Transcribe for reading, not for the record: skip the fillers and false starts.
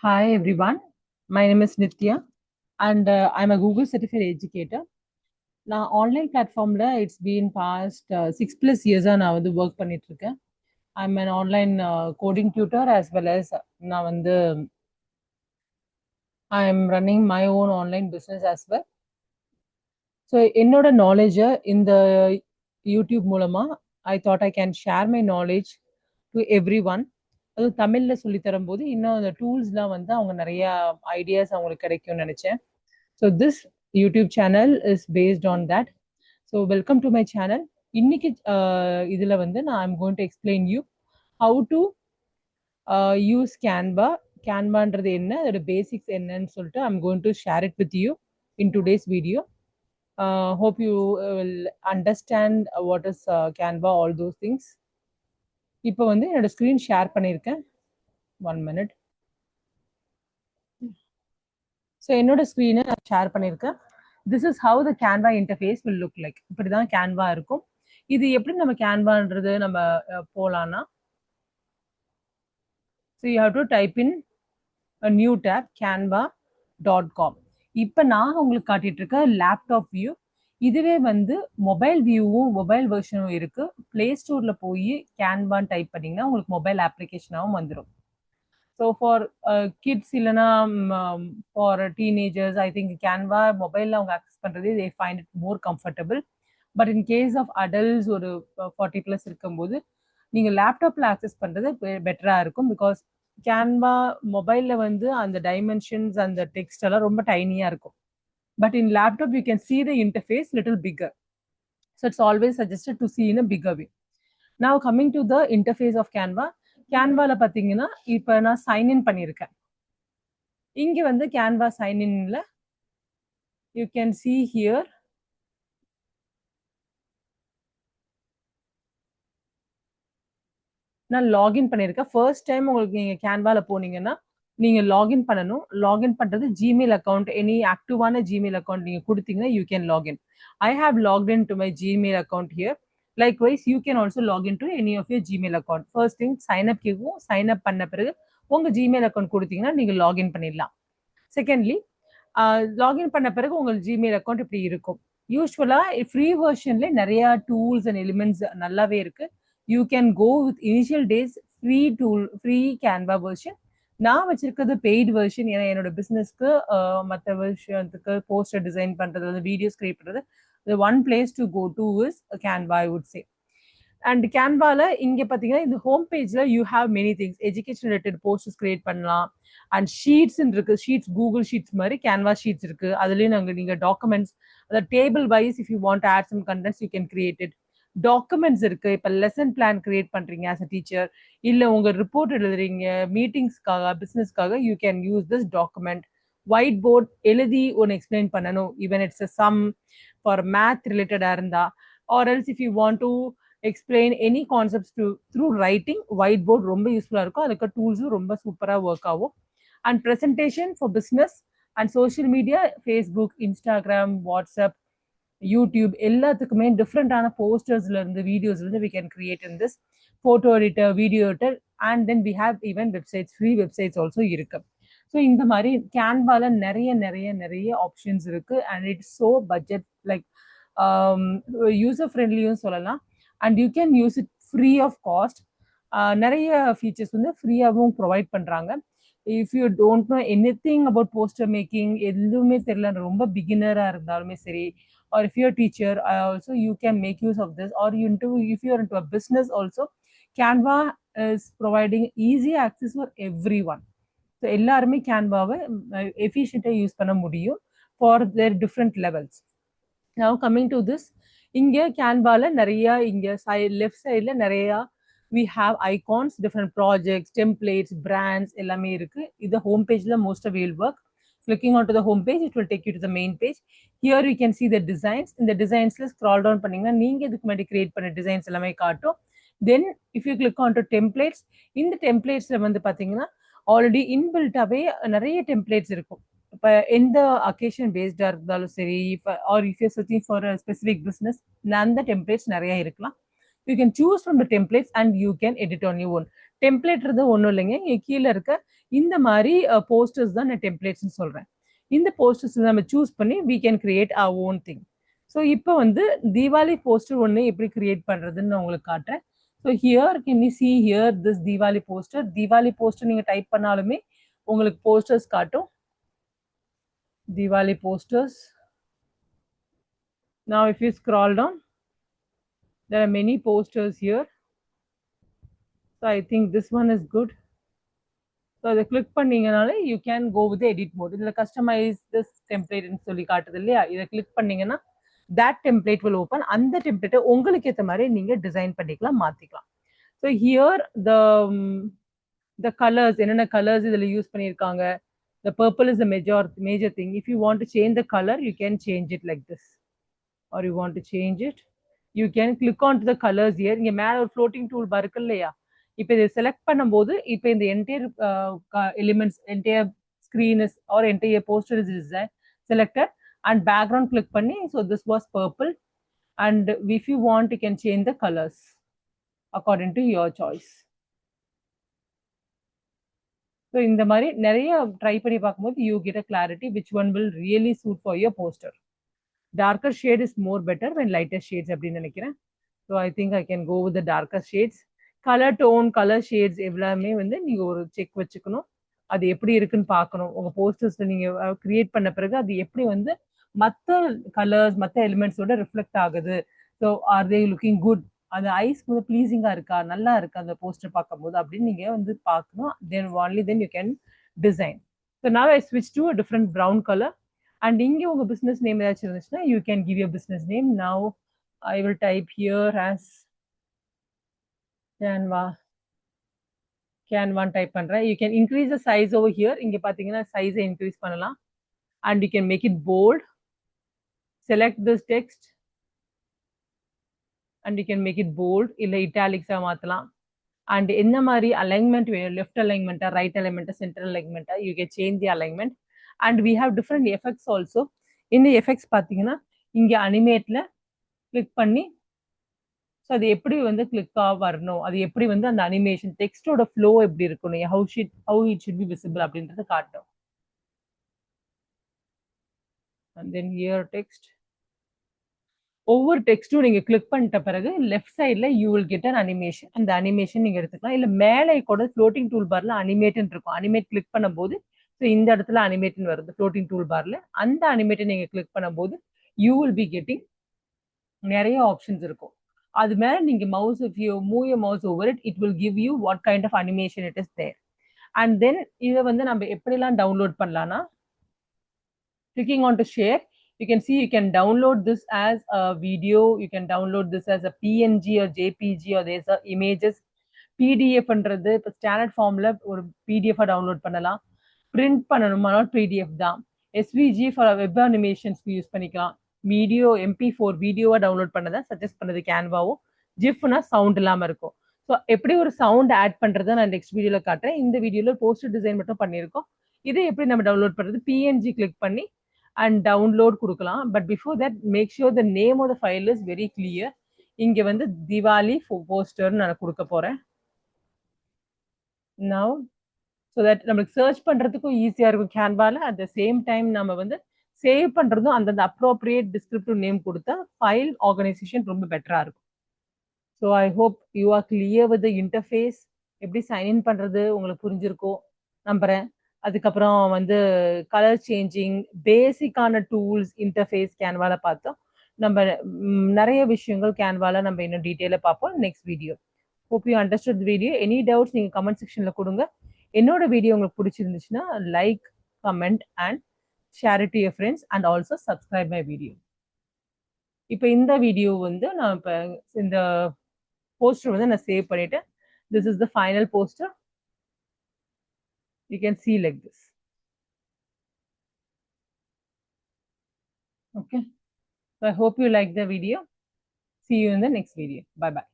Hi everyone, my name is Nitya and I'm a Google certified educator. நான் online பிளாட்ஃபார்ம்ல it's been past 6+ இயர்ஸாக நான் வந்து work பண்ணிட்டு இருக்கேன். I'm an online coding tutor as well as நான் வந்து I am running my own online business as well. So என்னோட நாலேஜை இந்த யூடியூப் மூலமாக I thought I can share my knowledge to every one. அதுவும் தமிழில் சொல்லி தரும்போது இன்னும் அந்த டூல்ஸ்லாம் வந்து அவங்க நிறைய ஐடியாஸ் அவங்களுக்கு கிடைக்கும்னு நினச்சேன். So this YouTube channel is based on that. So welcome to my channel. இன்னைக்கு இதில் வந்து நான் I'm going to explain you how to use Canva. கேன்வான்றது என்ன, அதோட பேசிக்ஸ் என்னன்னு சொல்லிட்டு I'm going to share it with you in today's video. Hope you will understand what is Canva, all those things. இப்போ வந்து என்னோட ஸ்க்ரீன் ஷேர் பண்ணியிருக்கேன். 1 minute. So என்னோட ஸ்க்ரீனை நான் ஷேர் பண்ணியிருக்கேன். This is how the Canva interface will look like. இப்படி தான் கேன்வா இருக்கும். இது எப்படி நம்ம கேன்வான்றது நம்ம போகலான்னா, so you have to type in new tab canva.com. இப்போ நான் உங்களுக்கு காட்டிட்டு இருக்க லேப்டாப் வியூ. இதுவே வந்து மொபைல் வியூவும் மொபைல் வெர்ஷனும் இருக்கு. பிளே ஸ்டோர்ல போய் கேன்வான் டைப் பண்ணீங்கன்னா உங்களுக்கு மொபைல் அப்ளிகேஷனாகவும் வந்துடும். ஸோ ஃபார் கிட்ஸ் இல்லைனா for teenagers I think Canva மொபைலில் அவங்க ஆக்சஸ் பண்ணுறது they find it more comfortable. But in case of adults ஒரு 40+ இருக்கும்போது நீங்கள் லேப்டாப்பில் ஆக்சஸ் பண்ணுறது பெட்டராக இருக்கும். பிகாஸ் கேன்வா மொபைலில் வந்து அந்த டைமென்ஷன்ஸ் அந்த டெக்ஸ்ட் எல்லாம் ரொம்ப டைனியாக இருக்கும். But in laptop, you can see the interface little bigger. So it's always suggested to see in a bigger way. Now coming to the interface of Canva. Canva la pathina ipo na sign in பண்ணிருக்கேன். இங்க வந்து Canva sign inல you can see here நான் login பண்ணிருக்கேன். First time உங்களுக்கு நீங்க கேன்வால போனீங்கன்னா நீங்க லாகின் பண்ணணும். லாகின் பண்றது ஜிமெயில் அக்கௌண்ட், எனி ஆக்டிவான ஜிமெயில் அக்கௌண்ட் நீங்க கொடுத்தீங்கன்னா you can login. I have logged in to my Gmail account here. Likewise you can also login to any of your Gmail account. First thing sign up கேட்கும். Sign அப் பண்ண பிறகு உங்க Gmail account கொடுத்தீங்கன்னா நீங்க login பண்ணிடலாம். Secondly login பண்ண பிறகு உங்கள் ஜிமெயில் அக்கௌண்ட் இப்படி இருக்கும். யூஸ்வலா ஃப்ரீ வெர்ஷன்ல நிறைய டூல்ஸ் அண்ட் எலிமெண்ட்ஸ் நல்லாவே இருக்கு. You can go with initial days free tool, free Canva version. நான் வச்சிருக்கிறது பெய்ட் வெர்ஷன். ஏன்னா என்னோட பிஸ்னஸ்க்கு மற்ற விஷயத்துக்கு போஸ்டர் டிசைன் பண்றது, வந்து வீடியோஸ் கிரியேட் பண்றது, one place to go to is Canva I would say. And கேன்வால இங்க பாத்தீங்கன்னா இந்த ஹோம் பேஜ்ல you have many things. Education related posters create பண்ணலாம். அண்ட் ஷீட்ஸ் இருக்கு. ஷீட்ஸ் கூகுள் ஷீட்ஸ் மாதிரி கேன்வா ஷீட்ஸ் இருக்கு. அதுலயும் நீங்க டாக்குமெண்ட்ஸ், அதாவது table wise if you want add some contents you can create it. Documents இருக்கு. இப்ப லெசன் பிளான் கிரியேட் பண்றீங்க ஆஸ் அ டீச்சர், இல்ல உங்க ரிப்போர்ட் எழுதுறீங்க மீட்டிங்ஸ்க்காக, பிசினஸ்க்காக, you can use this document. White board எழுதி ஒன்று எக்ஸ்பிளைன் பண்ணணும். Even it's a sum for math ரிலேட்டடா இருந்தா, or else if you want to explain any concepts through writing, white board ரொம்ப யூஸ்ஃபுல்லா இருக்கும். அதுக்கு டூல்ஸும் ரொம்ப சூப்பரா ஒர்க் ஆகும். And presentation for business and social media, Facebook, Instagram, WhatsApp, YouTube எல்லாத்துக்குமே டிஃப்ரெண்டான போஸ்டர்ஸ்ல இருந்து வீடியோஸ்ல இருந்து we can create in this. Photo editor, video editor, and then we have even websites, free websites also இருக்கு. ஸோ இந்த மாதிரி கேன்வால நிறைய நிறைய நிறைய ஆப்ஷன்ஸ் இருக்கு. And it's so budget like user ஃப்ரெண்ட்லியும் சொல்லலாம். And you can use it free of cost. நிறைய ஃபீச்சர்ஸ் வந்து ஃப்ரீயாகவும் ப்ரொவைட் பண்றாங்க. If you don't know any thing about poster making, எதுவுமே தெரியல, ரொம்ப பிகினரா இருந்தாலுமே சரி, or if you're a teacher also you can make use of this. Or if you're into a business also, Canva is providing easy access for everyone. So எல்லாருமே கேன்வாவை எஃபிஷியண்டா use பண்ண முடியும் for their different levels. Now coming to this, இங்க கேன்வால நிறைய இங்க left சைட்ல நிறைய we have icons, different projects, templates, brands எல்லாமே இருக்கு. இது ஹோம் பேஜ்ல most of will work. Clicking onto the home page, it will take you to the main page. Here you can see the designs. In the designs list, scroll down பண்ணீங்கன்னா நீங்க இதுக்கு முன்னாடி create பண்ண designs எல்லாமே காட்டும். தென் if you click on to templates, இந்த டெம்ப்ளேட்ஸ்ல வந்து பாத்தீங்கன்னா ஆல்ரெடி இன்பில்ட்டாவே நிறைய டெம்ப்ளேட்ஸ் இருக்கும். இப்போ எந்த அக்கேஷன் பேஸ்டா இருந்தாலும் சரி, or if you searching for specific business, அந்த டெம்ப்ளேட்ஸ் நிறைய இருக்கலாம். You can choose from the templates and you can edit on your own. Template ஒன்றும் இல்லைங்க, இங்க கீழே இருக்க இந்த மாதிரி posters தான் நான் templates சொல்றேன். இந்த posters நம்ம choose பண்ணி we can create our own thing. So இப்போ வந்து தீபாவளி போஸ்டர் ஒன்று எப்படி கிரியேட் பண்றதுன்னு நான் உங்களுக்கு காட்டுறேன். So here can you see here this Deepavali poster நீங்க டைப் பண்ணாலுமே உங்களுக்கு போஸ்டர்ஸ் காட்டும். Diwali posters. Now if you scroll down, there are many posters here. So I think this one is good. So அதை click பண்ணீங்கனாலே you can go with the edit mode. இதில் customize this template ன்னு சொல்லி காட்டுது இல்லையா, இதை click பண்ணீங்கன்னா that template will open. அந்த template உங்களுக்கு ஏற்ற மாதிரி நீங்க டிசைன் பண்ணிக்கலாம், மாத்திக்கலாம். So here the colors, என்னென்ன colors இதில் யூஸ் பண்ணியிருக்காங்க. The purple is the major thing. If you want to change the color, you can change it like this. Or you want to change it, you can click on to the colors here. இங்க மேல ஒரு floating tool bar இருக்கு இல்லையா, இப்போ இதை select பண்ணும்போது இப்போ இந்த entire elements, entire screen is or entire poster is selected and background click பண்ணி, so this was purple and if you want you can change the colors according to your choice. So இந்த மாதிரி நிறைய try பண்ணி பார்க்கும்போது you get a clarity which one will really suit for your poster. Darker shade is more better when lighter shades அப்படின்னு நினைக்கிறேன். So I think I can go with the darker shades. Color tone, color shades எல்லாமே வந்து நீங்க ஒரு check வச்சுக்கணும். அது எப்படி இருக்குன்னு பார்க்கணும். உங்க போஸ்டர்ஸ்ல நீங்க கிரியேட் பண்ண பிறகு அது எப்படி வந்து மற்ற கலர்ஸ் மற்ற எலிமெண்ட்ஸோட ரிஃப்ளெக்ட் ஆகுது. So are they looking good, அந்த ஐஸ் வந்து ப்ளீசிங்கா இருக்கா, நல்லா இருக்கா அந்த போஸ்டர் பார்க்கும்போது அப்படின்னு நீங்க வந்து பார்க்கணும். Then only then you can design. So now I ஸ்விட்ச் to a different brown colour. And இங்கே உங்க பிசினஸ் நேம் ஏதாச்சும் இருந்துச்சுன்னா you can give your business name. Now I will type here as கேன்வான் டைப் பண்றேன். You can increase the size over here. இங்க பாத்தீங்கன்னா சைஸை இன்க்ரீஸ் பண்ணலாம். And you can make it bold. Select this text and you can make it bold இல்ல italics மாத்தலாம். and என்ன மாதிரி alignment வேணும், left alignment right alignment center alignment, you can change the alignment. and we have different effects also. இந்த effects பாத்தீங்கன்னா இங்க animateல click பண்ணி so அது எப்படி வந்து கிளிக்கா வரணும், அது எப்படி வந்து அந்த அனிமேஷன் டெக்ஸ்டோட ஃப்ளோ எப்படி இருக்கணும், how it should be visible அப்படின்றத காட்டும். and then here text, ஒவ்வொரு டெக்ஸ்டும் நீங்க கிளிக் பண்ணிட்ட பிறகு லெஃப்ட் சைட்ல you will get an animation. அந்த அனிமேஷன் நீங்க எடுத்துக்கலாம். இல்ல மேலே கூட ஃப்ளோட்டிங் டூல் பார்ல அனிமேட்னு இருக்கும். அனிமேட் கிளிக் பண்ணும்போது ஸோ இந்த இடத்துல அனிமேட்னு வருது ஃப்ளோட்டிங் டூல் பார்ல. அந்த அனிமேட்டை நீங்க கிளிக் பண்ணும்போது யூ வில் பி கெட்டிங் நிறைய ஆப்ஷன்ஸ் இருக்கும். அது மேல நீங்க mouse, if you move your mouse over it, it will give you what kind of animation it is there. and then இதை வந்து நம்ம எப்படிலாம் டவுன்லோட் பண்ணலாம்னா, clicking on to share, you can see you can download this as a video, you can download this as a PNG or JPG or there's a images. PDF பண்றது இப்போ standard ஃபார்ம்ல ஒரு PDF download பண்ணலாம். Print பண்ணணுமா PDF தான். SVG for web அனிமேஷன்ஸ்க்கு use பண்ணிக்கலாம். Video MP4 வீடியோவா download பண்ணதை சஜஸ்ட் பண்ணது கேன்வாவும். ஜிஃப்னா சவுண்ட் இல்லாம இருக்கும். ஸோ எப்படி ஒரு சவுண்ட் ஆட் பண்றதை நான் நெக்ஸ்ட் வீடியோல காட்டுறேன். இந்த வீடியோல போஸ்டர் டிசைன் மட்டும் பண்ணியிருக்கோம். இதை எப்படி நம்ம டவுன்லோட் பண்றது, PNG கிளிக் பண்ணி அண்ட் டவுன்லோட் கொடுக்கலாம். But before that make sure the name of the file is very clear. இங்க வந்து திவாலி போஸ்டர் நான் கொடுக்க போறேன். now so that நமக்கு சர்ச் பண்றதுக்கும் ஈஸியா இருக்கும் கேன்வால. அட் த சேம் டைம் நம்ம வந்து சேவ் பண்றதும் அந்தந்த அப்ரோப்ரியேட் டிஸ்கிரிப்டிவ் நேம் கொடுத்தா ஃபைல் ஆர்கனைசேஷன் ரொம்ப பெட்டரா இருக்கும். So I hope you are clear with the interface. எப்படி சைன்இன் பண்றது உங்களுக்கு புரிஞ்சிருக்கும் நம்புறேன். அதுக்கப்புறம் வந்து கலர் சேஞ்சிங், பேசிக்கான டூல்ஸ் இன்டர்ஃபேஸ் கேன்வால பார்த்தோம். நம்ம நிறைய விஷயங்கள் கேன்வால நம்ம இன்னும் டீட்டெயிலாக பார்ப்போம் next video. Hope you understood video. Any doubts நீங்கள் கமெண்ட் செக்ஷன்ல கொடுங்க. என்னோட வீடியோ உங்களுக்கு பிடிச்சிருந்துச்சுன்னா like, comment and share it to your friends and also subscribe my video. இப்போ இந்த வீடியோ வந்து நான் இப்போ இந்த போஸ்டர் வந்து நான் சேவ் பண்ணிட்டேன். This is the final poster. You can see like this. Okay. So I hope you like the video. See you in the next video. Bye bye.